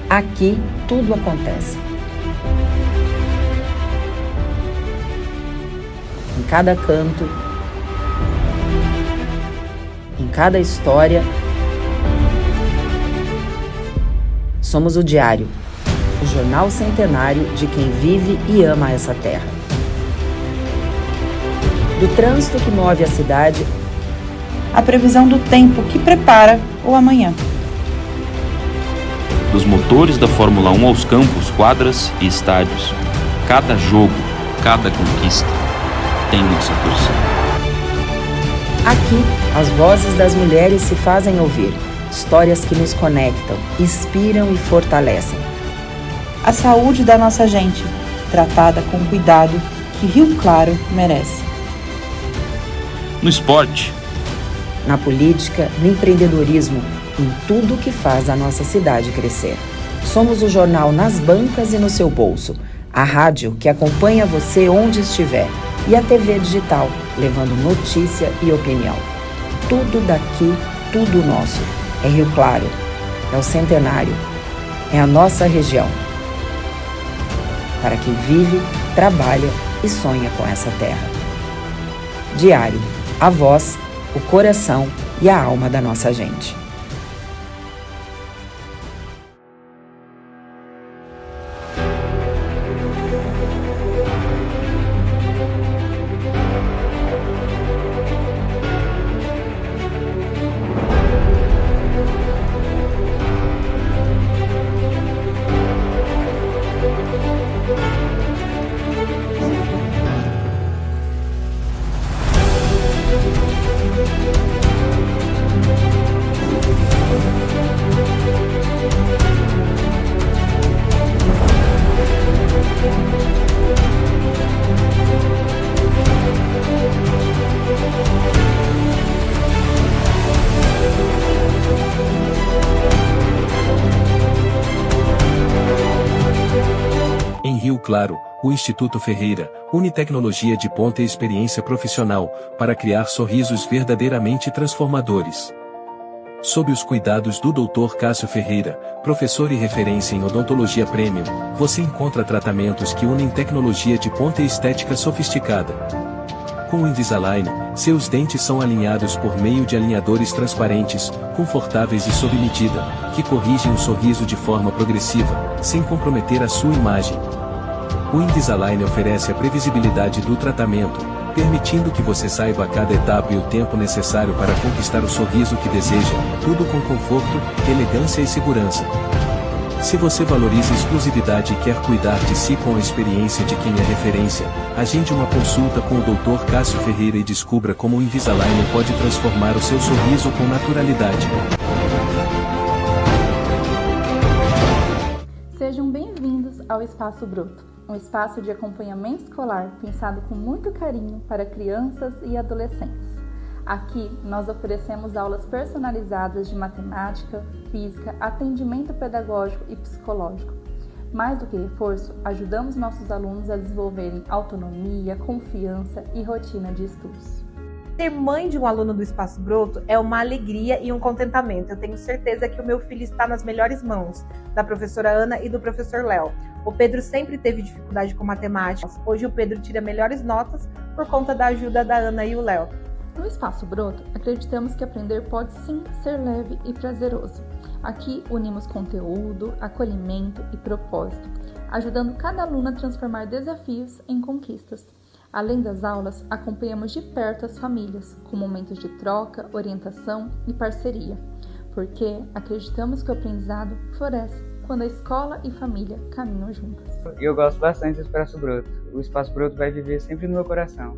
Aqui tudo acontece. Em cada canto, em cada história, somos o Diário, o jornal centenário de quem vive e ama essa terra. Do trânsito que move a cidade, a previsão do tempo que prepara o amanhã. Dos motores da Fórmula 1 aos campos, quadras e estádios. Cada jogo, cada conquista tem nossa torcida. Aqui, as vozes das mulheres se fazem ouvir. Histórias que nos conectam, inspiram e fortalecem. A saúde da nossa gente, tratada com cuidado que Rio Claro merece. No esporte, na política, no empreendedorismo, em tudo que faz a nossa cidade crescer. Somos o jornal nas bancas e no seu bolso, a rádio que acompanha você onde estiver e a TV digital, levando notícia e opinião. Tudo daqui, tudo nosso. É Rio Claro, é o centenário, é a nossa região. Para quem vive, trabalha e sonha com essa terra. Diário, a voz, o coração e a alma da nossa gente. Rio Claro, o Instituto Ferreira une tecnologia de ponta e experiência profissional para criar sorrisos verdadeiramente transformadores. Sob os cuidados do Dr. Cássio Ferreira, professor e referência em odontologia premium, você encontra tratamentos que unem tecnologia de ponta e estética sofisticada. Com o Invisalign, seus dentes são alinhados por meio de alinhadores transparentes, confortáveis e sob medida, que corrigem o sorriso de forma progressiva, sem comprometer a sua imagem. O Invisalign oferece a previsibilidade do tratamento, permitindo que você saiba a cada etapa e o tempo necessário para conquistar o sorriso que deseja, tudo com conforto, elegância e segurança. Se você valoriza exclusividade e quer cuidar de si com a experiência de quem é referência, agende uma consulta com o Dr. Cássio Ferreira e descubra como o Invisalign pode transformar o seu sorriso com naturalidade. Sejam bem-vindos ao Espaço Broto, um espaço de acompanhamento escolar pensado com muito carinho para crianças e adolescentes. Aqui, nós oferecemos aulas personalizadas de matemática, física, atendimento pedagógico e psicológico. Mais do que reforço, ajudamos nossos alunos a desenvolverem autonomia, confiança e rotina de estudos. Ser mãe de um aluno do Espaço Broto é uma alegria e um contentamento. Eu tenho certeza que o meu filho está nas melhores mãos, da professora Ana e do professor Léo. O Pedro sempre teve dificuldade com matemática. Hoje o Pedro tira melhores notas por conta da ajuda da Ana e o Léo. No Espaço Broto, acreditamos que aprender pode sim ser leve e prazeroso. Aqui unimos conteúdo, acolhimento e propósito, ajudando cada aluno a transformar desafios em conquistas. Além das aulas, acompanhamos de perto as famílias, com momentos de troca, orientação e parceria, porque acreditamos que o aprendizado floresce quando a escola e família caminham juntas. Eu gosto bastante do Espaço Broto. O Espaço Broto vai viver sempre no meu coração.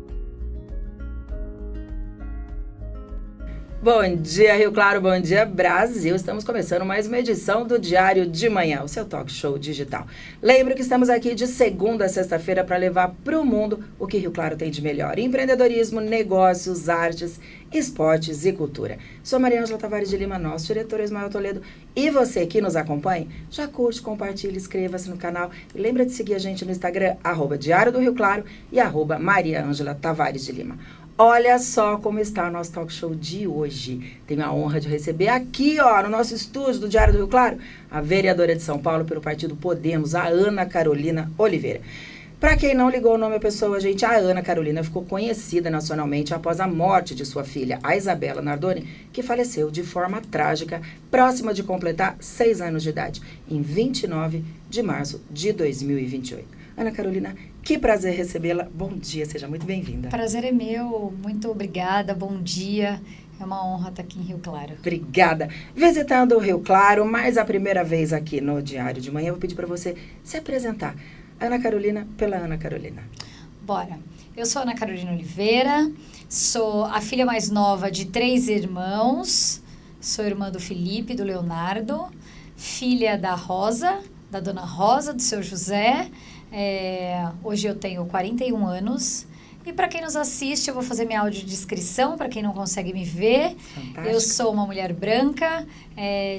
Bom dia, Rio Claro, bom dia, Brasil. Estamos começando mais uma edição do Diário de Manhã, o seu talk show digital. Lembro que estamos aqui de segunda a sexta-feira para levar para o mundo o que Rio Claro tem de melhor. Empreendedorismo, negócios, artes, esportes e cultura. Sou Maria Ângela Tavares de Lima, nosso diretor Ismael Toledo. E você que nos acompanha, já curte, compartilha, inscreva-se no canal. E lembra de seguir a gente no Instagram, @Diário do Rio Claro e @Maria Ângela Tavares de Lima. Olha só como está o nosso talk show de hoje. Tenho a honra de receber aqui, ó, no nosso estúdio do Diário do Rio Claro, a vereadora de São Paulo pelo partido Podemos, a Ana Carolina Oliveira. Para quem não ligou o nome à pessoa, gente, a Ana Carolina ficou conhecida nacionalmente após a morte de sua filha, a Isabela Nardoni, que faleceu de forma trágica, próxima de completar 6 anos de idade, em 29 de março de 2028. Ana Carolina, que prazer recebê-la. Bom dia, seja muito bem-vinda. Prazer é meu, muito obrigada, bom dia. É uma honra estar aqui em Rio Claro. Obrigada. Visitando o Rio Claro, mais a primeira vez aqui no Diário de Manhã, eu vou pedir para você se apresentar. Ana Carolina pela Ana Carolina. Bora. Eu sou Ana Carolina Oliveira, sou a filha mais nova de 3 irmãos, sou irmã do Felipe, do Leonardo, filha da Rosa, da dona Rosa, do seu José. Hoje eu tenho 41 anos. E para quem nos assiste, eu vou fazer minha audiodescrição, para quem não consegue me ver. Fantástico. Eu sou uma mulher branca,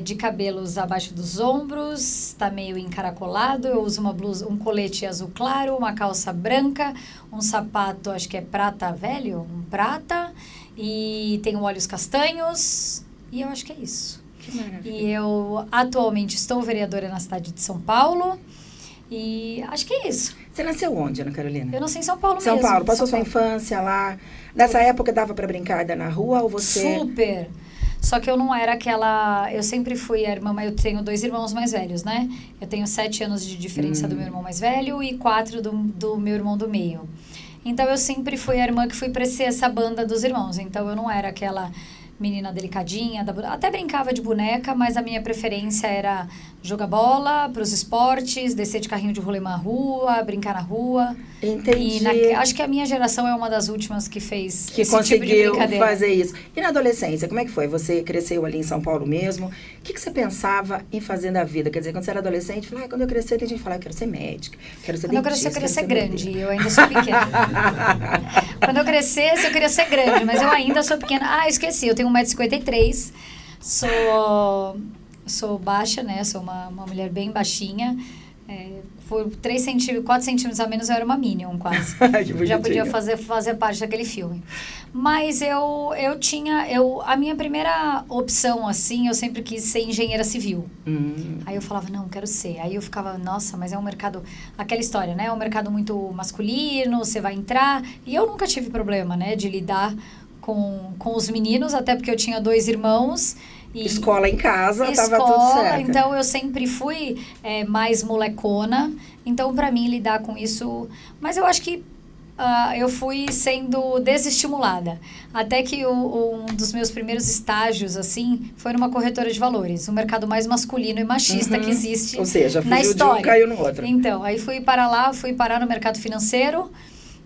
de cabelos abaixo dos ombros, está meio encaracolado. Eu uso uma blusa, um colete azul claro, uma calça branca, um sapato, acho que é prata velho, um prata. E tenho olhos castanhos, e eu acho que é isso. Que maravilha. E eu atualmente estou vereadora na cidade de São Paulo. E acho que é isso. Você nasceu onde, Ana Carolina? Eu nasci em São Paulo São mesmo. Paulo. Passou sua infância lá? Nessa época dava pra brincar na rua ou você... Super! Só que eu não era aquela... Eu sempre fui a irmã... Eu tenho 2 irmãos mais velhos, né? Eu tenho 7 anos de diferença do meu irmão mais velho e 4 do meu irmão do meio. Então, eu sempre fui a irmã que fui pra essa banda dos irmãos. Então, eu não era aquela menina delicadinha. Até brincava de boneca, mas a minha preferência era jogar bola, pros esportes, descer de carrinho de rolemã na rua, brincar na rua. Entendi. E acho que a minha geração é uma das últimas que fez que esse conseguiu tipo de brincadeira. Fazer isso. E na adolescência, como é que foi? Você cresceu ali em São Paulo mesmo. O que você pensava em fazer da vida? Quer dizer, quando você era adolescente, falava, quando eu crescer, tem gente que fala, eu quero ser médica, quero ser dentista. Quando eu queria ser grande, eu ainda sou pequena. Quando eu crescesse, eu queria ser grande, mas eu ainda sou pequena. Esqueci, eu tenho 1,53 m, sou baixa, né? Sou uma mulher bem baixinha. Por 4 centímetros a menos eu era uma Minion, quase. Já podia fazer parte daquele filme. Mas a minha primeira opção, assim, eu sempre quis ser engenheira civil. Aí eu falava, não, quero ser. Aí eu ficava, nossa, mas é um mercado... Aquela história, né? É um mercado muito masculino, você vai entrar... E eu nunca tive problema, né? De lidar com os meninos, até porque eu tinha 2 irmãos... Escola em casa, estava tudo certo. Então eu sempre fui mais molecona. Então, para mim, lidar com isso... Mas eu acho que eu fui sendo desestimulada. Até que um dos meus primeiros estágios, assim, foi numa corretora de valores. O mercado mais masculino e machista que existe na história. Ou seja, fugiu de um e caiu no outro. Então, aí fui parar no mercado financeiro.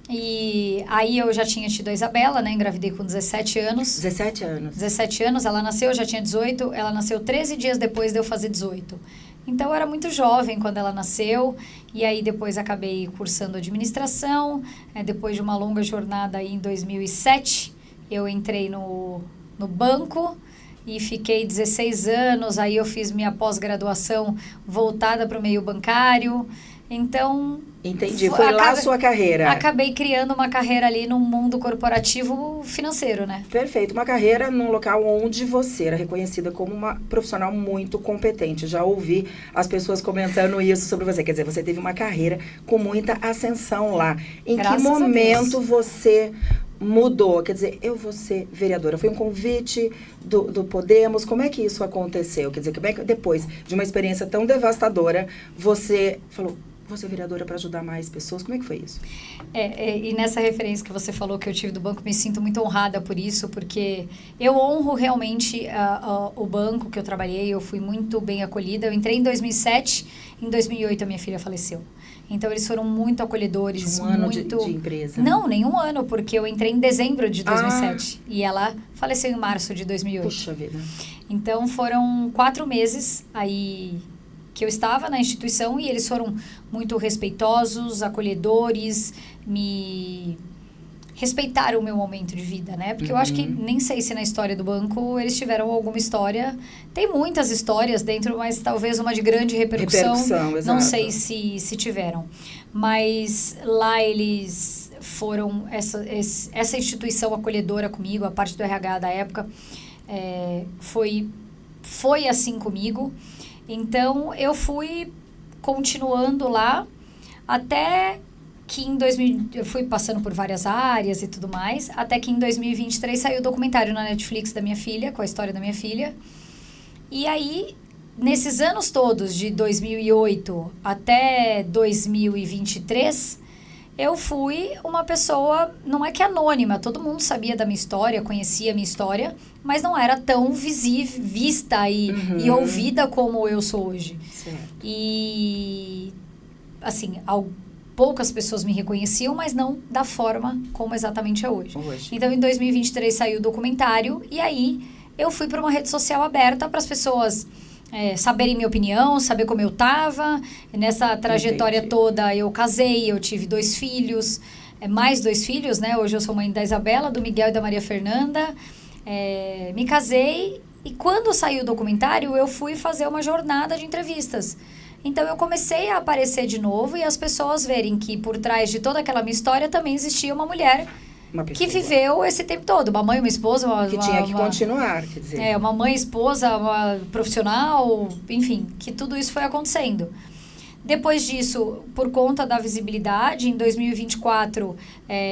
E aí eu já tinha tido a Isabela, né? Engravidei com 17 anos. 17 anos. 17 anos, ela nasceu, eu já tinha 18. Ela nasceu 13 dias depois de eu fazer 18. Então, eu era muito jovem quando ela nasceu. E aí, depois acabei cursando administração. Depois de uma longa jornada aí, em 2007, eu entrei no banco e fiquei 16 anos. Aí, eu fiz minha pós-graduação voltada para o meio bancário. Então... Entendi, foi lá a sua carreira. Acabei criando uma carreira ali no mundo corporativo financeiro, né? Perfeito, uma carreira num local onde você era reconhecida como uma profissional muito competente. Já ouvi as pessoas comentando isso sobre você. Quer dizer, você teve uma carreira com muita ascensão lá. Em que momento você mudou? Quer dizer, eu vou ser vereadora. Foi um convite do Podemos? Como é que isso aconteceu? Quer dizer, como é que depois de uma experiência tão devastadora, você falou... Vou ser vereadora para ajudar mais pessoas. Como é que foi isso? E nessa referência que você falou que eu tive do banco, me sinto muito honrada por isso, porque eu honro realmente o banco que eu trabalhei, eu fui muito bem acolhida. Eu entrei em 2007, em 2008 a minha filha faleceu. Então, eles foram muito acolhedores. Um ano de empresa? Não, nenhum ano, porque eu entrei em dezembro de 2007. E ela faleceu em março de 2008. Puxa vida. Então, foram 4 meses aí... que eu estava na instituição e eles foram muito respeitosos, acolhedores, me respeitaram o meu momento de vida, né? Porque eu acho que, nem sei se na história do banco eles tiveram alguma história. Tem muitas histórias dentro, mas talvez uma de grande repercussão. Exato. Não sei se tiveram. Mas lá eles foram essa instituição acolhedora comigo, a parte do RH da época, foi assim comigo. Então, eu fui continuando lá até que eu fui passando por várias áreas e tudo mais, até que em 2023 saiu o documentário na Netflix da minha filha, com a história da minha filha. E aí, nesses anos todos, de 2008 até 2023, eu fui uma pessoa, não é que anônima, todo mundo sabia da minha história, conhecia a minha história, mas não era tão vista e ouvida como eu sou hoje. Certo. E, assim, poucas pessoas me reconheciam, mas não da forma como exatamente é hoje. Então, em 2023 saiu o documentário, e aí eu fui para uma rede social aberta para as pessoas saberem minha opinião, saber como eu estava. Nessa trajetória toda, eu casei, eu tive 2 filhos, mais 2 filhos, né? Hoje eu sou mãe da Isabela, do Miguel e da Maria Fernanda. Me casei, e quando saiu o documentário, eu fui fazer uma jornada de entrevistas. Então, eu comecei a aparecer de novo e as pessoas verem que por trás de toda aquela minha história também existia uma mulher que viveu esse tempo todo. Uma mãe, uma esposa. Que tinha que continuar, quer dizer. Uma mãe, esposa, uma profissional, enfim, que tudo isso foi acontecendo. Depois disso, por conta da visibilidade, em 2024,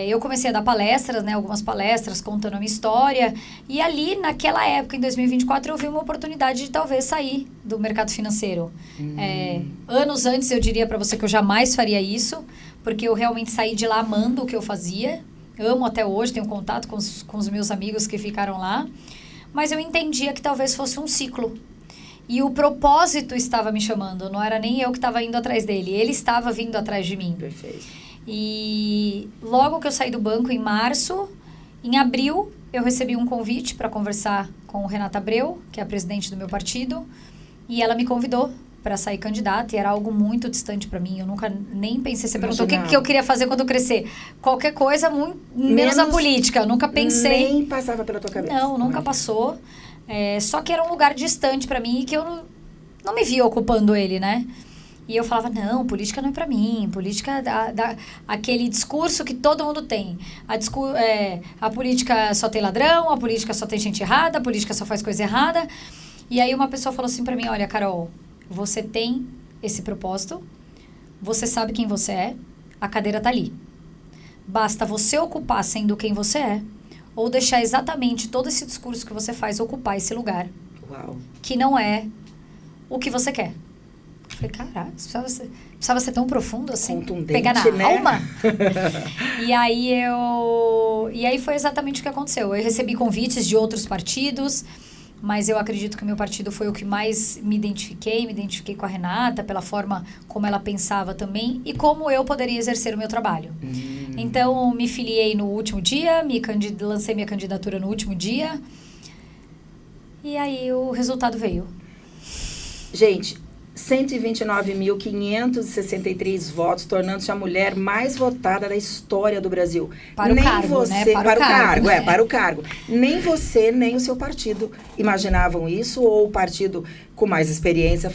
eu comecei a dar palestras, né, algumas palestras contando a minha história. E ali, naquela época, em 2024, eu vi uma oportunidade de talvez sair do mercado financeiro. Anos antes, eu diria para você que eu jamais faria isso, porque eu realmente saí de lá amando o que eu fazia. Amo até hoje, tenho contato com os meus amigos que ficaram lá. Mas eu entendia que talvez fosse um ciclo. E o propósito estava me chamando, não era nem eu que estava indo atrás dele, ele estava vindo atrás de mim. Perfeito. E logo que eu saí do banco, em março, em abril, eu recebi um convite para conversar com Renata Abreu, que é a presidente do meu partido, e ela me convidou para sair candidata, e era algo muito distante para mim, eu nunca nem pensei. Você perguntou o que eu queria fazer quando eu crescer. Qualquer coisa, menos a política, eu nunca pensei. Nem passava pela tua cabeça. Não, nunca passou. Só que era um lugar distante pra mim e que eu não me via ocupando ele, né? E eu falava, não, política não é pra mim. Política aquele discurso que todo mundo tem. A política só tem ladrão, a política só tem gente errada, a política só faz coisa errada. E aí uma pessoa falou assim pra mim, olha, Carol, você tem esse propósito, você sabe quem você é, a cadeira tá ali. Basta você ocupar sendo quem você é, ou deixar exatamente todo esse discurso que você faz ocupar esse lugar. Uau. Que não é o que você quer. Eu falei, caraca, precisava ser tão profundo assim? Contundente, pegar na né? alma? E aí foi exatamente o que aconteceu. Eu recebi convites de outros partidos, mas eu acredito que o meu partido foi o que mais me identifiquei com a Renata, pela forma como ela pensava também, e como eu poderia exercer o meu trabalho. Então, me filiei no último dia, lancei minha candidatura no último dia, e aí o resultado veio. Gente, 129.563 votos, tornando-se a mulher mais votada da história do Brasil. Para o cargo, né? Para o cargo. Nem você, nem o seu partido imaginavam isso, ou o partido com mais experiência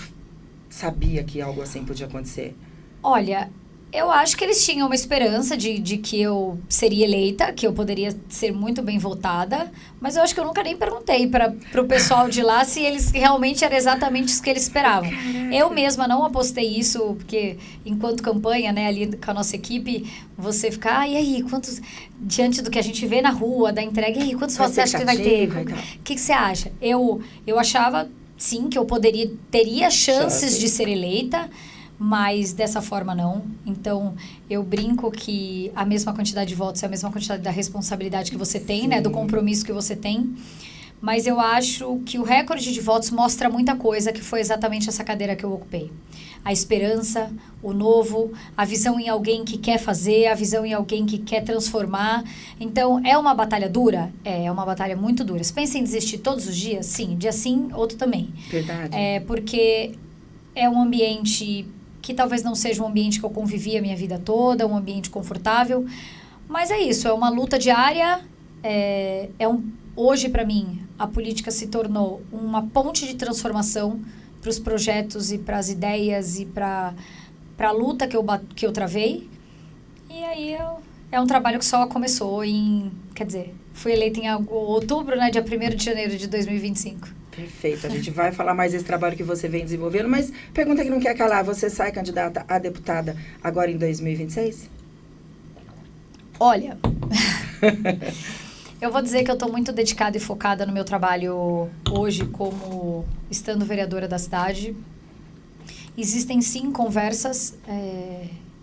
sabia que algo assim podia acontecer? Olha, eu acho que eles tinham uma esperança de que eu seria eleita, que eu poderia ser muito bem votada, mas eu acho que eu nunca nem perguntei para o pessoal de lá se eles realmente era exatamente isso que eles esperavam. Eu mesma não apostei isso, porque enquanto campanha, né, ali com a nossa equipe, você fica, e aí, quantos, diante do que a gente vê na rua, da entrega, e aí, quantos votos você acha que vai ter? O que você acha? Eu achava, sim, que eu teria chances de ser eleita, mas dessa forma não. Então, eu brinco que a mesma quantidade de votos é a mesma quantidade da responsabilidade que você tem, né? Do compromisso que você tem. Mas eu acho que o recorde de votos mostra muita coisa, que foi exatamente essa cadeira que eu ocupei. A esperança, o novo, a visão em alguém que quer fazer, a visão em alguém que quer transformar. Então, é uma batalha dura? É uma batalha muito dura. Você pensa em desistir todos os dias? Sim. Dia sim, outro também. Verdade. Porque é um ambiente que talvez não seja um ambiente que eu convivi a minha vida toda, um ambiente confortável, mas é isso, é uma luta diária, hoje para mim a política se tornou uma ponte de transformação para os projetos e para as ideias e para a luta que eu travei, e aí é um trabalho que só começou fui eleita em outubro, né, dia 1º de janeiro de 2025. Perfeito, a gente vai falar mais desse trabalho que você vem desenvolvendo, mas pergunta que não quer calar, você sai candidata a deputada agora em 2026? Olha, eu vou dizer que eu estou muito dedicada e focada no meu trabalho hoje como estando vereadora da cidade. Existem sim conversas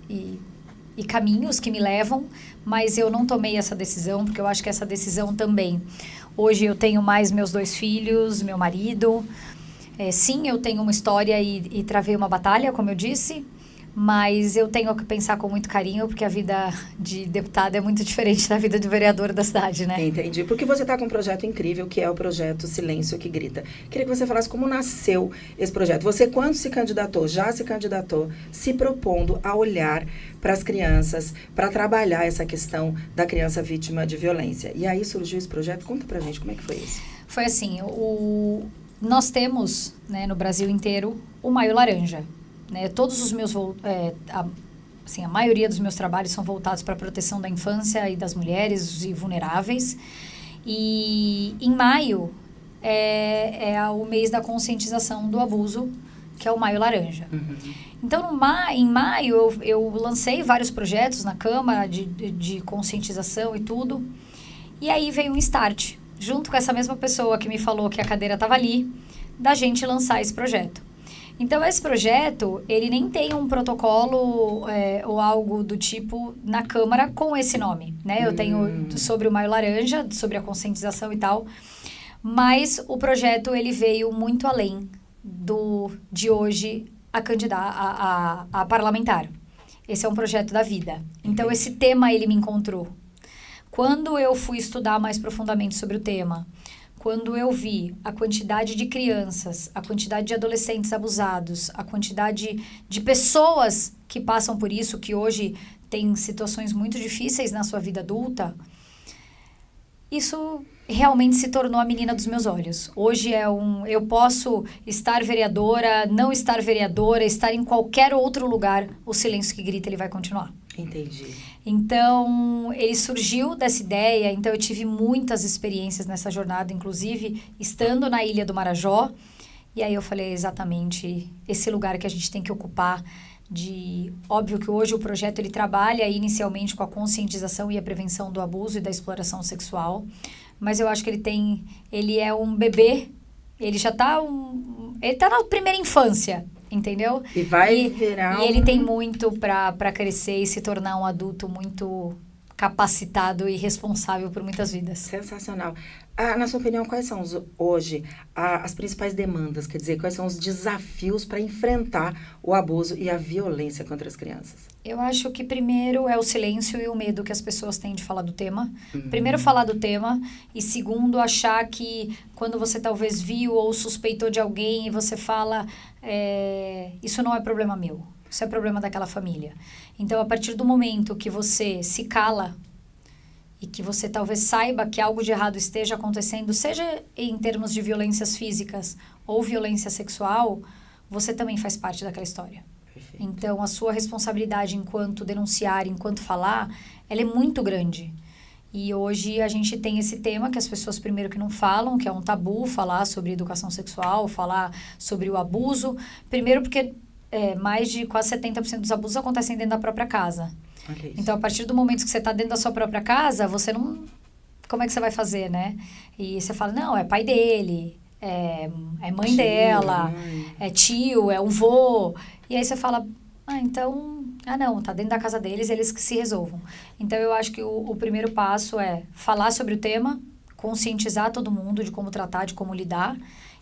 e caminhos que me levam, mas eu não tomei essa decisão, porque eu acho que essa decisão também... Hoje eu tenho mais meus 2 filhos, meu marido. Sim, eu tenho uma história e travei uma batalha, como eu disse, mas eu tenho que pensar com muito carinho, porque a vida de deputada é muito diferente da vida de vereadora da cidade, né? Entendi. Porque você está com um projeto incrível, que é o projeto Silêncio que Grita. Queria que você falasse como nasceu esse projeto. Você, quando já se candidatou, se propondo a olhar para as crianças, para trabalhar essa questão da criança vítima de violência. E aí surgiu esse projeto. Conta pra gente, como é que foi isso? Foi assim, nós temos, né, no Brasil inteiro, o Maio Laranja. Né, todos os meus, a maioria dos meus trabalhos são voltados para a proteção da infância e das mulheres e vulneráveis. E em maio é o mês da conscientização do abuso, que é o Maio Laranja. Uhum. Então, em maio, eu lancei vários projetos na Câmara de conscientização e tudo. E aí veio um start, junto com essa mesma pessoa que me falou que a cadeira estava ali, da gente lançar esse projeto. Então, esse projeto, ele nem tem um protocolo ou algo do tipo na Câmara com esse nome, né? Eu tenho sobre o Maio Laranja, sobre a conscientização e tal, mas o projeto, ele veio muito além de hoje a parlamentar. Esse é um projeto da vida. Então, esse tema, ele me encontrou. Quando eu fui estudar mais profundamente sobre o tema, quando eu vi a quantidade de crianças, a quantidade de adolescentes abusados, a quantidade de pessoas que passam por isso, que hoje têm situações muito difíceis na sua vida adulta, isso realmente se tornou a menina dos meus olhos. Hoje eu posso estar vereadora, não estar vereadora, estar em qualquer outro lugar, o Silêncio que Grita, ele vai continuar. Entendi. Então, ele surgiu dessa ideia, então eu tive muitas experiências nessa jornada, inclusive estando na Ilha do Marajó, e aí eu falei exatamente esse lugar que a gente tem que ocupar. Óbvio que hoje o projeto ele trabalha inicialmente com a conscientização e a prevenção do abuso e da exploração sexual, mas eu acho que ele é um bebê, ele já está ele tá na primeira infância, entendeu? E vai virar E ele tem muito para crescer e se tornar um adulto muito capacitado e responsável por muitas vidas. Sensacional. Na sua opinião, quais são hoje as principais demandas? Quer dizer, quais são os desafios para enfrentar o abuso e a violência contra as crianças? Eu acho que primeiro é o silêncio e o medo que as pessoas têm de falar do tema. Primeiro, falar do tema. E segundo, achar que quando você talvez viu ou suspeitou de alguém e você fala, isso não é problema meu. Isso é problema daquela família. Então, a partir do momento que você se cala e que você talvez saiba que algo de errado esteja acontecendo, seja em termos de violências físicas ou violência sexual, você também faz parte daquela história. Perfeito. Então, a sua responsabilidade enquanto denunciar, enquanto falar, ela é muito grande. E hoje a gente tem esse tema que as pessoas primeiro que não falam, que é um tabu, falar sobre educação sexual, falar sobre o abuso. Primeiro porque mais de quase 70% dos abusos acontecem dentro da própria casa. Então, a partir do momento que você está dentro da sua própria casa, você não... Como é que você vai fazer, né? E você fala, não, é pai dele, é mãe tio, dela, é tio, é um vô. E aí você fala, não, tá dentro da casa deles, eles que se resolvam. Então, eu acho que o primeiro passo é falar sobre o tema, conscientizar todo mundo de como tratar, de como lidar.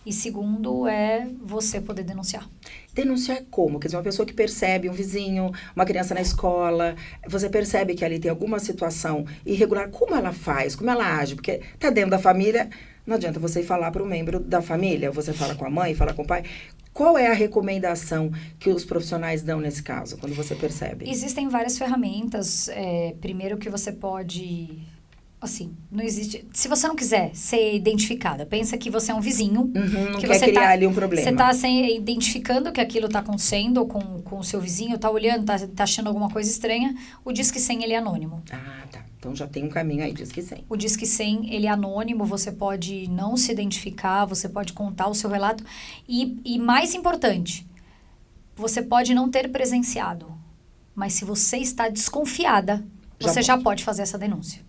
E segundo é você poder denunciar. Denunciar como? Quer dizer, uma pessoa que percebe um vizinho, uma criança na escola, você percebe que ali tem alguma situação irregular, como ela faz, como ela age? Porque tá dentro da família, não adianta você ir falar para um membro da família, você fala com a mãe, fala com o pai. Qual é a recomendação que os profissionais dão nesse caso, quando você percebe? Existem várias ferramentas. Primeiro que você pode... Assim, não existe... Se você não quiser ser identificada, pensa que você é um vizinho. Não que quer você criar ali um problema. Você está identificando que aquilo está acontecendo com o seu vizinho, está olhando, tá achando alguma coisa estranha. O Disque 100, ele é anônimo. Ah, tá. Então já tem um caminho aí, Disque 100. O Disque 100, ele é anônimo, você pode não se identificar, você pode contar o seu relato. E mais importante, você pode não ter presenciado, mas se você está desconfiada, você já pode fazer essa denúncia.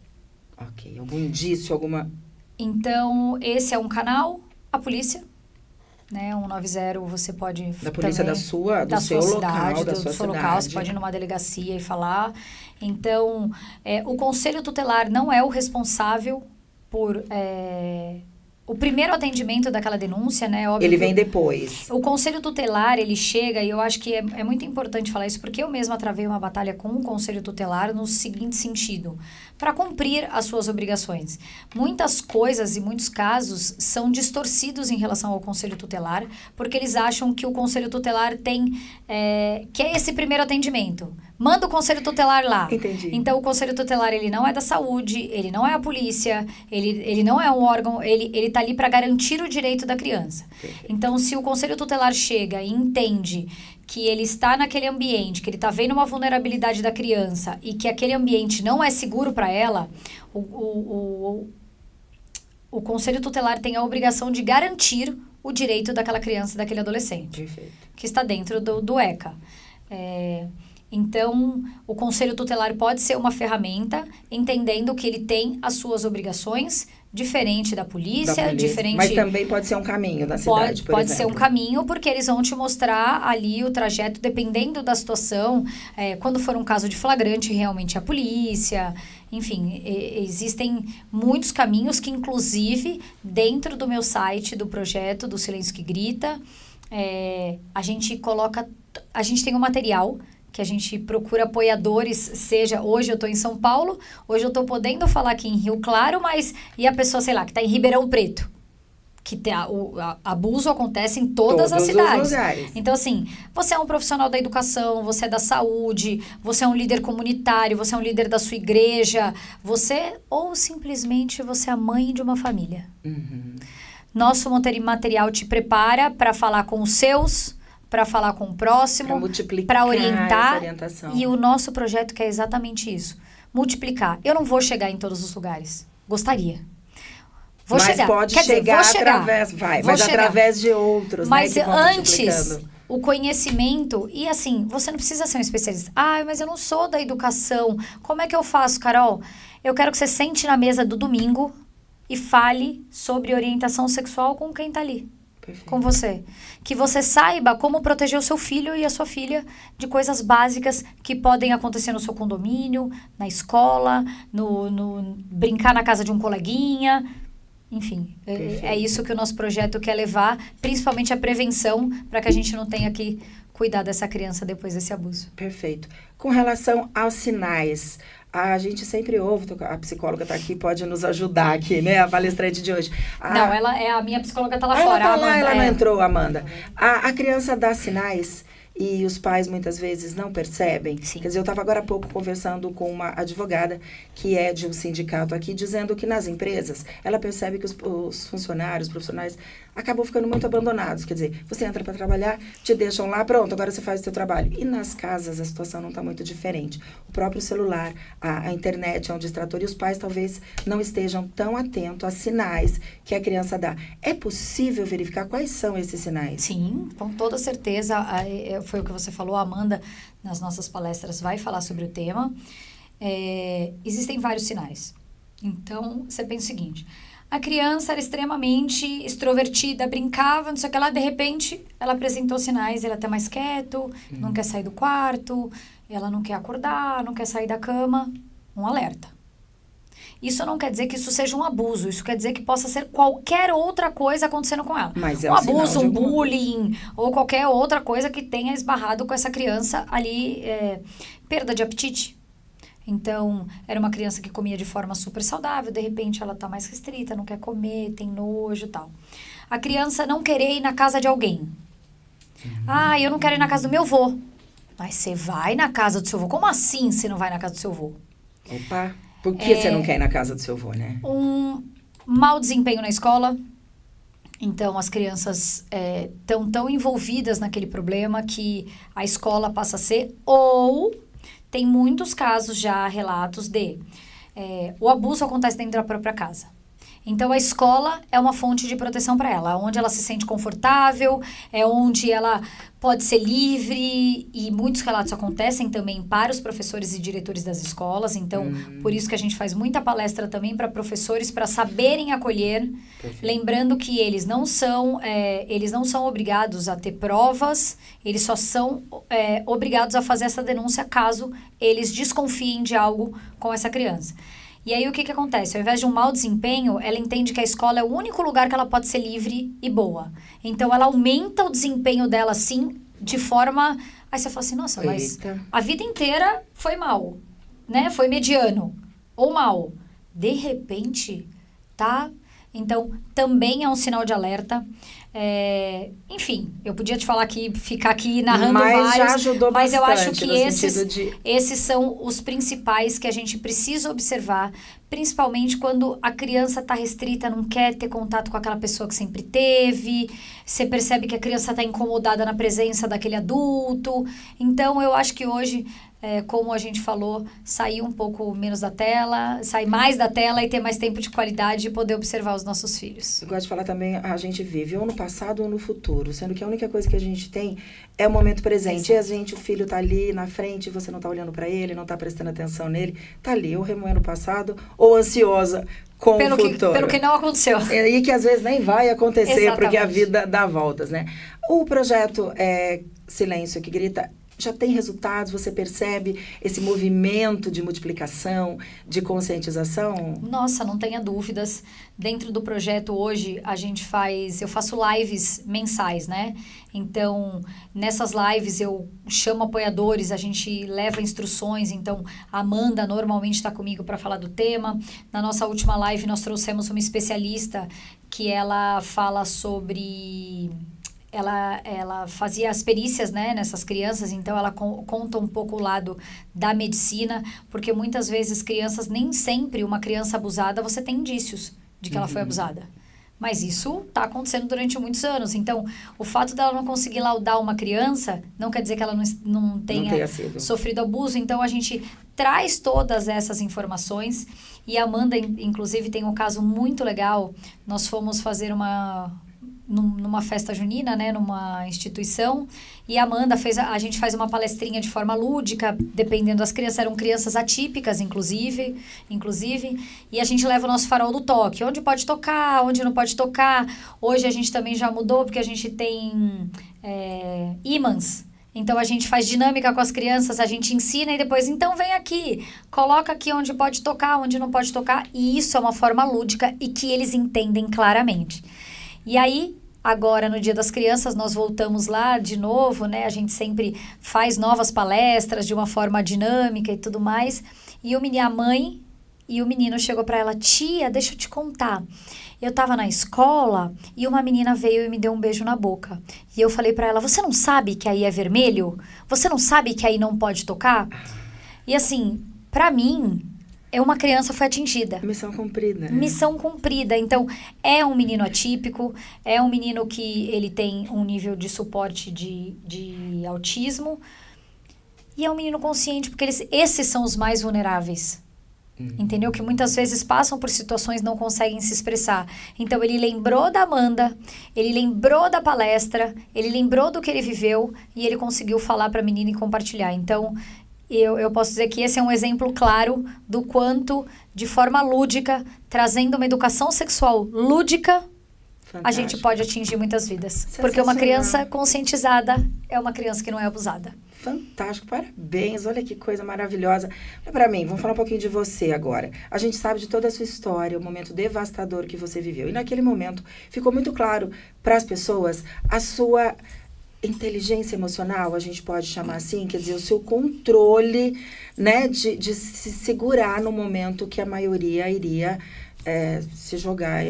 Ok. Algum indício, alguma... Então, esse é um canal, a polícia, né? 190, você pode... Da polícia também, do seu cidade, local, da do sua seu cidade. local, você pode ir numa delegacia e falar. Então, o Conselho Tutelar não é o responsável por... o primeiro atendimento daquela denúncia, né? Óbvio Ele vem depois. O Conselho Tutelar, ele chega, e eu acho que é muito importante falar isso, porque eu mesma travei uma batalha com o Conselho Tutelar no seguinte sentido: para cumprir as suas obrigações. Muitas coisas e muitos casos são distorcidos em relação ao Conselho Tutelar, porque eles acham que o Conselho Tutelar quer esse primeiro atendimento. Manda o Conselho Tutelar lá. Entendi. Então, o Conselho Tutelar, ele não é da saúde, ele não é a polícia, ele não é um órgão, ele tá ali para garantir o direito da criança. Perfeito. Então, se o Conselho Tutelar chega e entende que ele está naquele ambiente, que ele está vendo uma vulnerabilidade da criança e que aquele ambiente não é seguro para ela, o Conselho Tutelar tem a obrigação de garantir o direito daquela criança, daquele adolescente. Perfeito. Que está dentro do ECA. Então, o Conselho Tutelar pode ser uma ferramenta, entendendo que ele tem as suas obrigações, diferente da polícia, diferente... Mas também pode ser um caminho da cidade, por Pode exemplo. ser um caminho, porque eles vão te mostrar ali o trajeto, dependendo da situação. Quando for um caso de flagrante, realmente a polícia... Enfim, existem muitos caminhos que, inclusive, dentro do meu site, do projeto do Silêncio que Grita, a gente tem um material que a gente procura apoiadores, hoje eu estou em São Paulo, hoje eu estou podendo falar aqui em Rio Claro, mas e a pessoa, sei lá, que está em Ribeirão Preto? Que o abuso acontece em todas as cidades. Os lugares. Então, assim, você é um profissional da educação, você é da saúde, você é um líder comunitário, você é um líder da sua igreja, ou simplesmente você é a mãe de uma família. Uhum. Nosso material te prepara para falar com os seus, para falar com o próximo, para multiplicar, para orientar. Essa orientação. E o nosso projeto quer exatamente isso. Multiplicar. Eu não vou chegar em todos os lugares. Gostaria. Vou chegar. Pode Quer chegar dizer, através de outros, mas né, que vão antes, o conhecimento... E assim, você não precisa ser um especialista. Mas eu não sou da educação. Como é que eu faço, Carol? Eu quero que você sente na mesa do domingo e fale sobre orientação sexual com quem tá ali. Perfeito. Com você. Que você saiba como proteger o seu filho e a sua filha de coisas básicas que podem acontecer no seu condomínio, na escola, no brincar na casa de um coleguinha. Enfim, é isso que o nosso projeto quer levar, principalmente a prevenção, para que a gente não tenha que cuidar dessa criança depois desse abuso. Perfeito. Com relação aos sinais, a gente sempre ouve, a psicóloga está aqui, pode nos ajudar aqui, né? A palestrante de hoje. Não, a minha psicóloga está lá ela fora. Tá lá, ela não entrou, Amanda. A criança dá sinais e os pais muitas vezes não percebem. Sim. Quer dizer, eu estava agora há pouco conversando com uma advogada que é de um sindicato aqui, dizendo que nas empresas ela percebe que os funcionários, os profissionais, acabam ficando muito abandonados. Quer dizer, você entra para trabalhar, te deixam lá, pronto, agora você faz o seu trabalho. E nas casas a situação não está muito diferente. O próprio celular, a internet é um distrator e os pais talvez não estejam tão atentos a sinais que a criança dá. É possível verificar quais são esses sinais? Sim, com toda certeza. Foi o que você falou, a Amanda, nas nossas palestras, vai falar sobre o tema. Existem vários sinais. Então, você pensa o seguinte: a criança era extremamente extrovertida, brincava, não sei o que lá, de repente, ela apresentou sinais, ele é até mais quieto, não quer sair do quarto, ela não quer acordar, não quer sair da cama. Um alerta. Isso não quer dizer que isso seja um abuso, isso quer dizer que possa ser qualquer outra coisa acontecendo com ela. Mas um abuso, um bullying, ou qualquer outra coisa que tenha esbarrado com essa criança ali, perda de apetite. Então, era uma criança que comia de forma super saudável, de repente ela tá mais restrita, não quer comer, tem nojo e tal. A criança não querer ir na casa de alguém. Eu não quero ir na casa do meu avô. Mas você vai na casa do seu avô. Como assim você não vai na casa do seu avô? Opa! Por que você não quer ir na casa do seu avô, né? Um mau desempenho na escola. Então, as crianças estão tão envolvidas naquele problema que a escola passa a ser... Ou tem muitos casos já, relatos de... o abuso acontece dentro da própria casa. Então, a escola é uma fonte de proteção para ela, onde ela se sente confortável, é onde ela pode ser livre, e muitos relatos acontecem também para os professores e diretores das escolas. Então, por isso que a gente faz muita palestra também para professores, para saberem acolher, lembrando que eles não são obrigados a ter provas, eles só são obrigados a fazer essa denúncia caso eles desconfiem de algo com essa criança. E aí, o que acontece? Ao invés de um mau desempenho, ela entende que a escola é o único lugar que ela pode ser livre e boa. Então, ela aumenta o desempenho dela, sim, de forma... Aí você fala assim, nossa, mas a vida inteira foi mal, né? Foi mediano ou mal. De repente, tá? Então, também é um sinal de alerta. Enfim, eu podia te falar aqui, ficar aqui narrando vários, já ajudou mas bastante, eu acho que no esses são os principais que a gente precisa observar, principalmente quando a criança está restrita, não quer ter contato com aquela pessoa que sempre teve, você percebe que a criança está incomodada na presença daquele adulto. Então, eu acho que hoje... como a gente falou, sair um pouco menos da tela, sair mais da tela e ter mais tempo de qualidade e poder observar os nossos filhos. Eu gosto de falar também, a gente vive ou no passado ou no futuro, sendo que a única coisa que a gente tem é o momento presente. E o filho tá ali na frente, você não tá olhando para ele, não tá prestando atenção nele, tá ali, ou remoendo o passado, ou ansiosa com o futuro. Pelo que não aconteceu. E que às vezes nem vai acontecer, Exatamente. Porque a vida dá voltas, né? O projeto Silêncio que Grita já tem resultados? Você percebe esse movimento de multiplicação, de conscientização? Nossa, não tenha dúvidas. Dentro do projeto hoje, eu faço lives mensais, né? Então, nessas lives eu chamo apoiadores, a gente leva instruções. Então, a Amanda normalmente está comigo para falar do tema. Na nossa última live, nós trouxemos uma especialista que ela fala sobre... Ela fazia as perícias, né, nessas crianças, então ela conta um pouco o lado da medicina, porque muitas vezes nem sempre uma criança abusada, você tem indícios de que ela foi abusada. Mas isso está acontecendo durante muitos anos. Então, o fato dela não conseguir laudar uma criança, não quer dizer que ela não tenha sofrido abuso. Então, a gente traz todas essas informações. E a Amanda, inclusive, tem um caso muito legal. Nós fomos fazer numa festa junina, né, numa instituição, e a Amanda a gente faz uma palestrinha de forma lúdica, dependendo das crianças, eram crianças atípicas, inclusive, e a gente leva o nosso farol do toque, onde pode tocar, onde não pode tocar. Hoje a gente também já mudou, porque a gente tem ímãs. Então, a gente faz dinâmica com as crianças, a gente ensina e depois, então, vem aqui, coloca aqui onde pode tocar, onde não pode tocar, e isso é uma forma lúdica e que eles entendem claramente. E aí, agora, no Dia das Crianças, nós voltamos lá de novo, né? A gente sempre faz novas palestras de uma forma dinâmica e tudo mais. E a mãe e o menino chegou para ela, tia, deixa eu te contar. Eu tava na escola e uma menina veio e me deu um beijo na boca. E eu falei para ela, você não sabe que aí é vermelho? Você não sabe que aí não pode tocar? E assim, para mim... uma criança foi atingida. Missão cumprida. Missão cumprida. Então, é um menino atípico, é um menino que ele tem um nível de suporte de autismo, e é um menino consciente, porque esses são os mais vulneráveis. Entendeu? Que muitas vezes passam por situações e não conseguem se expressar. Então, ele lembrou da Amanda, ele lembrou da palestra, ele lembrou do que ele viveu, e ele conseguiu falar para a menina e compartilhar. Então... Eu posso dizer que esse é um exemplo claro do quanto, de forma lúdica, trazendo uma educação sexual lúdica, a gente pode atingir muitas vidas. Porque uma criança conscientizada é uma criança que não é abusada. Fantástico, parabéns, olha que coisa maravilhosa. Para mim, vamos falar um pouquinho de você agora. A gente sabe de toda a sua história, o momento devastador que você viveu. E naquele momento, ficou muito claro para as pessoas a sua... inteligência emocional, a gente pode chamar assim, quer dizer, o seu controle, né, de se segurar no momento que a maioria iria se jogar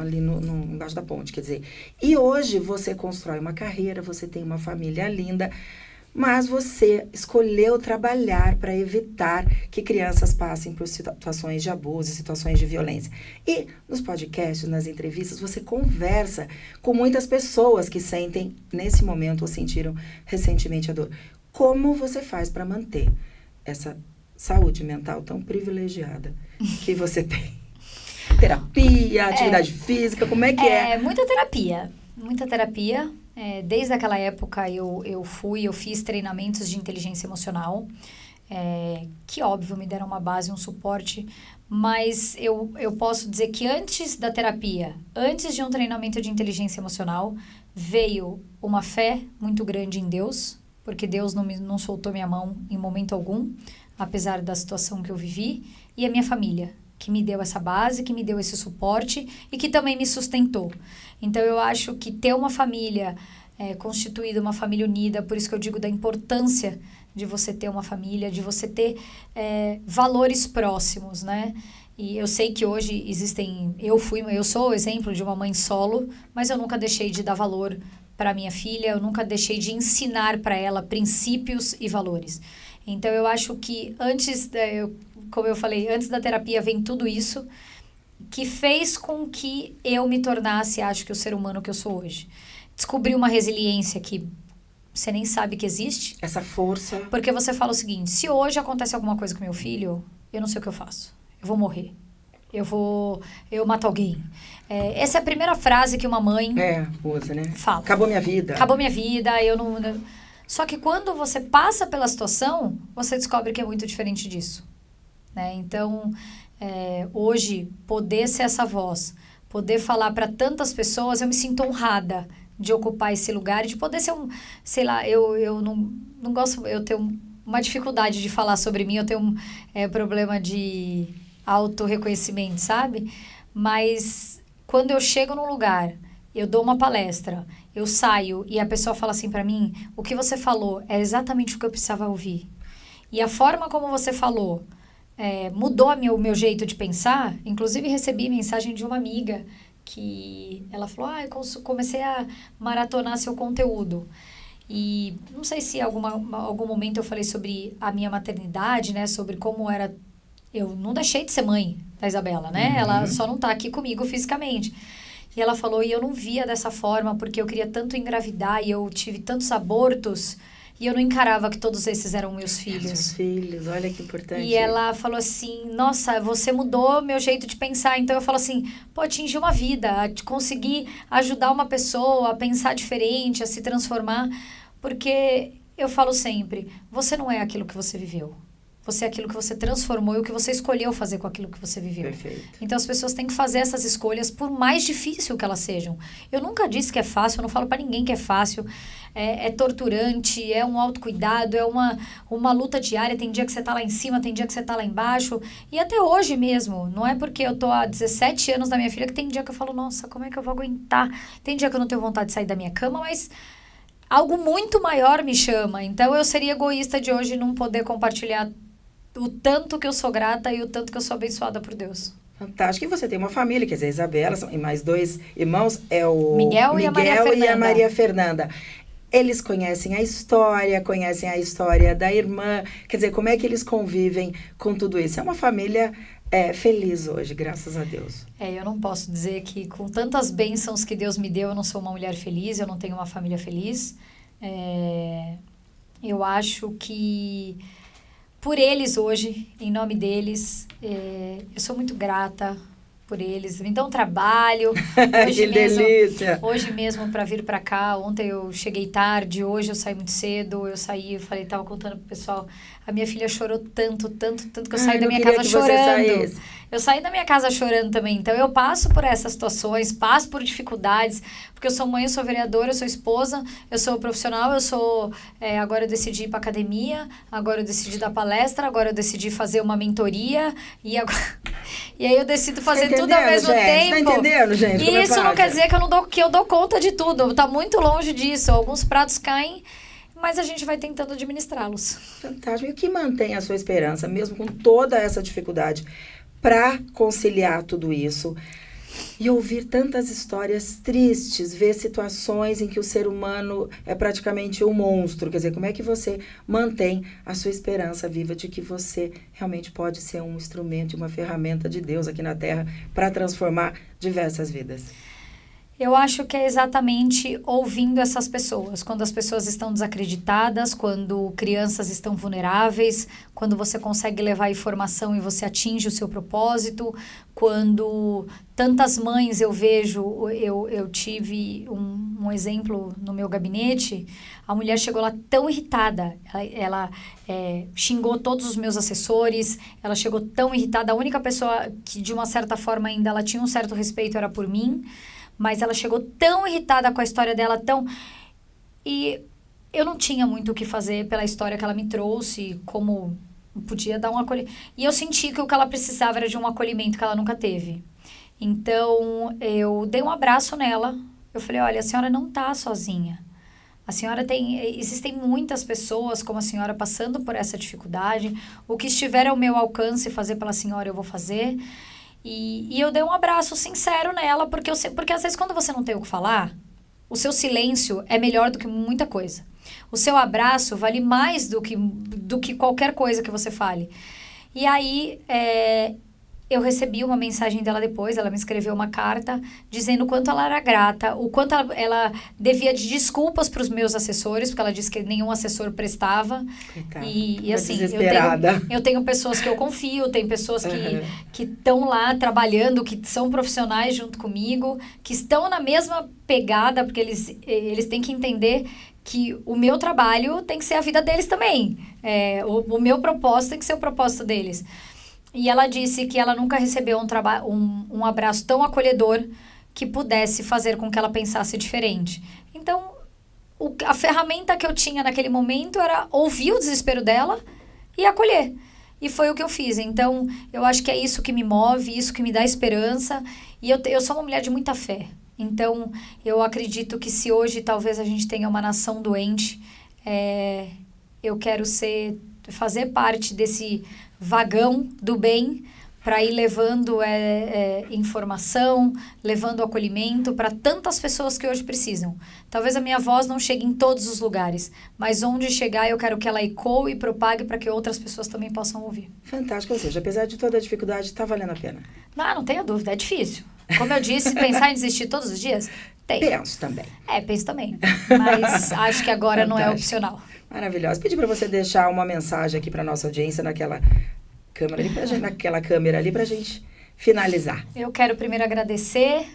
ali embaixo da ponte, quer dizer. E hoje você constrói uma carreira, você tem uma família linda, mas você escolheu trabalhar para evitar que crianças passem por situações de abuso, situações de violência. E nos podcasts, nas entrevistas, você conversa com muitas pessoas que sentem, nesse momento, ou sentiram recentemente a dor. Como você faz para manter essa saúde mental tão privilegiada que você tem? Terapia, atividade física, como é que é? Muita terapia. Muita terapia. Desde aquela época eu fiz treinamentos de inteligência emocional, que óbvio me deram uma base, um suporte, mas eu posso dizer que antes da terapia, antes de um treinamento de inteligência emocional, veio uma fé muito grande em Deus, porque Deus não soltou minha mão em momento algum, apesar da situação que eu vivi, e a minha família, que me deu essa base, que me deu esse suporte e que também me sustentou. Então, eu acho que ter uma família constituída, uma família unida, por isso que eu digo da importância de você ter uma família, de você ter valores próximos, né? E eu sei que hoje existem... Eu sou o exemplo de uma mãe solo, mas eu nunca deixei de dar valor para minha filha, eu nunca deixei de ensinar para ela princípios e valores. Então, eu acho que como eu falei, antes da terapia vem tudo isso que fez com que eu me tornasse, acho que o ser humano que eu sou hoje. Descobri uma resiliência que você nem sabe que existe. Essa força. Porque você fala o seguinte, se hoje acontece alguma coisa com meu filho, eu não sei o que eu faço. Eu vou morrer. Eu mato alguém. Essa é a primeira frase que uma mãe usa, né? Fala. Acabou minha vida. Acabou minha vida, eu não... Só que quando você passa pela situação, você descobre que é muito diferente disso. Né? Então, hoje, poder ser essa voz, poder falar para tantas pessoas, eu me sinto honrada de ocupar esse lugar e de poder ser sei lá, eu não gosto, eu tenho uma dificuldade de falar sobre mim, eu tenho problema de autorreconhecimento, sabe? Mas quando eu chego num lugar, eu dou uma palestra, eu saio e a pessoa fala assim para mim, o que você falou é exatamente o que eu precisava ouvir. E a forma como você falou mudou o meu jeito de pensar. Inclusive, recebi mensagem de uma amiga que ela falou, eu comecei a maratonar seu conteúdo. E não sei se em algum momento eu falei sobre a minha maternidade, né? Sobre como era... Eu não deixei de ser mãe da Isabela, né? Uhum. Ela só não tá aqui comigo fisicamente. E ela falou, e eu não via dessa forma, porque eu queria tanto engravidar e eu tive tantos abortos... E eu não encarava que todos esses eram meus filhos. Seus filhos, olha que importante. E ela falou assim, nossa, você mudou meu jeito de pensar. Então eu falo assim, atingir uma vida, conseguir ajudar uma pessoa a pensar diferente, a se transformar. Porque eu falo sempre, você não é aquilo que você viveu. Você é aquilo que você transformou e o que você escolheu fazer com aquilo que você viveu. Perfeito. Então, as pessoas têm que fazer essas escolhas, por mais difícil que elas sejam. Eu nunca disse que é fácil, eu não falo pra ninguém que é fácil. É torturante, é um autocuidado, é uma luta diária. Tem dia que você tá lá em cima, tem dia que você tá lá embaixo. E até hoje mesmo. Não é porque eu tô há 17 anos da minha filha que tem dia que eu falo, nossa, como é que eu vou aguentar? Tem dia que eu não tenho vontade de sair da minha cama, mas... algo muito maior me chama. Então, eu seria egoísta de hoje não poder compartilhar o tanto que eu sou grata e o tanto que eu sou abençoada por Deus. Fantástico. E você tem uma família, quer dizer, a Isabela e mais 2 irmãos, o Miguel e a Maria Fernanda. Eles conhecem a história da irmã. Quer dizer, como é que eles convivem com tudo isso? É uma família feliz hoje, graças a Deus. Eu não posso dizer que com tantas bênçãos que Deus me deu, eu não sou uma mulher feliz, eu não tenho uma família feliz. Eu acho que por eles hoje, em nome deles, eu sou muito grata por eles. Me dão trabalho. Que delícia! Hoje mesmo, para vir para cá, ontem eu cheguei tarde, hoje eu saí muito cedo, tava contando pro pessoal, a minha filha chorou tanto que eu saí da minha casa chorando. Eu saí da minha casa chorando também. Então, eu passo por essas situações, passo por dificuldades, porque eu sou mãe, eu sou vereadora, eu sou esposa, eu sou profissional, agora eu decidi ir pra academia, agora eu decidi dar palestra, agora eu decidi fazer uma mentoria, e aí eu decido fazer tudo ao mesmo tempo. Tá entendendo, gente? E isso não quer dizer que eu dou conta de tudo. Tá muito longe disso. Alguns pratos caem, mas a gente vai tentando administrá-los. Fantástico. E o que mantém a sua esperança, mesmo com toda essa dificuldade, para conciliar tudo isso? E ouvir tantas histórias tristes, ver situações em que o ser humano é praticamente um monstro. Quer dizer, como é que você mantém a sua esperança viva de que você realmente pode ser um instrumento, uma ferramenta de Deus aqui na Terra para transformar diversas vidas? Eu acho que é exatamente ouvindo essas pessoas, quando as pessoas estão desacreditadas, quando crianças estão vulneráveis, quando você consegue levar informação e você atinge o seu propósito, quando tantas mães eu vejo, eu tive um exemplo no meu gabinete, a mulher chegou lá tão irritada, ela xingou todos os meus assessores, ela chegou tão irritada, a única pessoa que de uma certa forma ainda ela tinha um certo respeito era por mim, mas ela chegou tão irritada com a história dela, e eu não tinha muito o que fazer pela história que ela me trouxe, como podia dar um acolhimento. E eu senti que o que ela precisava era de um acolhimento que ela nunca teve. Então, eu dei um abraço nela. Eu falei, olha, a senhora não está sozinha. Existem muitas pessoas como a senhora passando por essa dificuldade. O que estiver ao meu alcance fazer pela senhora, eu vou fazer. E eu dei um abraço sincero nela, porque às vezes quando você não tem o que falar, o seu silêncio é melhor do que muita coisa. O seu abraço vale mais do que qualquer coisa que você fale. E aí, eu recebi uma mensagem dela depois, ela me escreveu uma carta dizendo o quanto ela era grata, o quanto ela devia de desculpas para os meus assessores, porque ela disse que nenhum assessor prestava. E assim, eu tenho pessoas que eu confio, tem pessoas que estão lá trabalhando, que são profissionais junto comigo, que estão na mesma pegada, porque eles têm que entender que o meu trabalho tem que ser a vida deles também. O meu propósito tem que ser o propósito deles. E ela disse que ela nunca recebeu um abraço tão acolhedor que pudesse fazer com que ela pensasse diferente. Então, a ferramenta que eu tinha naquele momento era ouvir o desespero dela e acolher. E foi o que eu fiz. Então, eu acho que é isso que me move, isso que me dá esperança. E eu sou uma mulher de muita fé. Então, eu acredito que se hoje talvez a gente tenha uma nação doente, eu quero fazer parte desse vagão do bem para ir levando informação, levando acolhimento para tantas pessoas que hoje precisam. Talvez a minha voz não chegue em todos os lugares, mas onde chegar eu quero que ela ecoe e propague para que outras pessoas também possam ouvir. Fantástico, ou seja, apesar de toda a dificuldade, está valendo a pena. Não tenha dúvida, é difícil. Como eu disse, pensar em desistir todos os dias, tem. Penso também. Penso também, mas acho que agora não é opcional. Maravilhosa. Pedi para você deixar uma mensagem aqui para nossa audiência naquela câmera ali pra gente finalizar. Eu quero primeiro agradecer,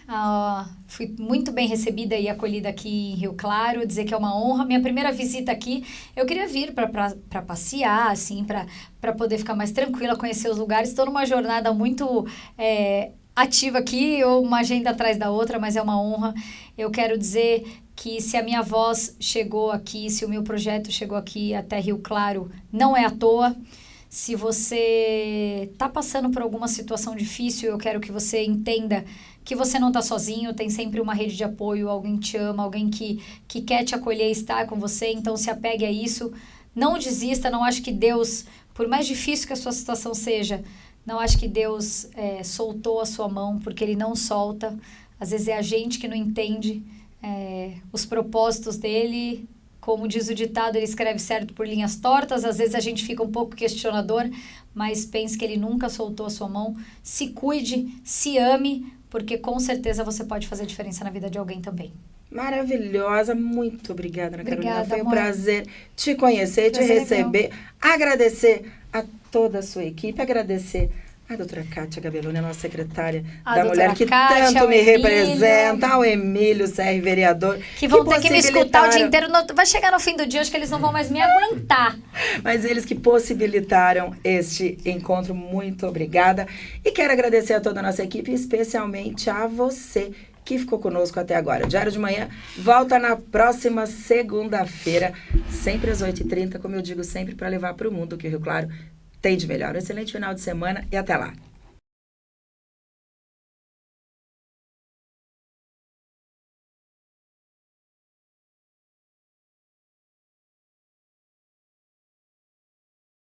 fui muito bem recebida e acolhida aqui em Rio Claro, dizer que é uma honra. Minha primeira visita aqui, eu queria vir para passear, assim, para poder ficar mais tranquila, conhecer os lugares. Estou numa jornada muito ativa aqui, ou uma agenda atrás da outra, mas é uma honra. Eu quero dizer que se a minha voz chegou aqui, se o meu projeto chegou aqui até Rio Claro, não é à toa. Se você está passando por alguma situação difícil, eu quero que você entenda que você não está sozinho, tem sempre uma rede de apoio, alguém te ama, alguém que quer te acolher e estar com você, então se apegue a isso. Não desista, não acho que Deus, por mais difícil que a sua situação seja, não acho que Deus soltou a sua mão, porque Ele não solta. Às vezes é a gente que não entende os propósitos dEle. Como diz o ditado, ele escreve certo por linhas tortas. Às vezes a gente fica um pouco questionador, mas pense que ele nunca soltou a sua mão. Se cuide, se ame, porque com certeza você pode fazer diferença na vida de alguém também. Maravilhosa, muito obrigada, Ana Carolina. Obrigada, foi um amor. prazer te conhecer, te receber. Agradecer a toda a sua equipe, agradecer a doutora Kátia Gabelloni, a nossa secretária da mulher, que Kátia, tanto me representa, ao Emílio, CR vereador. Que vão ter que me escutar o dia inteiro. Vai chegar no fim do dia, acho que eles não vão mais me aguentar. Mas eles que possibilitaram este encontro, muito obrigada. E quero agradecer a toda a nossa equipe, especialmente a você que ficou conosco até agora. O Diário de Manhã volta na próxima segunda-feira, sempre às 8h30, como eu digo sempre, para levar para o mundo o que o Rio Claro tem de melhor. Um excelente final de semana e até lá.